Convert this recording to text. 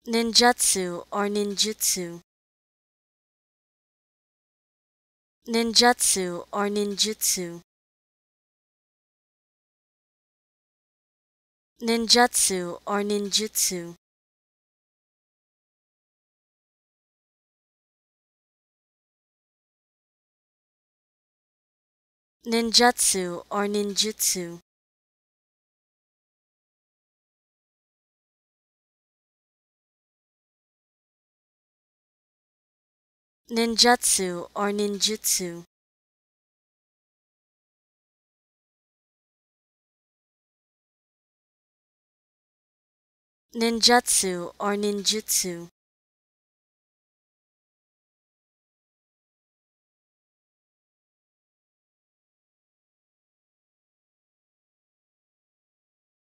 Ninjutsu or ninjutsu. Ninjutsu or ninjutsu. Ninjutsu or ninjutsu. Ninjutsu or ninjutsu. Ninjutsu or ninjutsu. Ninjutsu or ninjutsu.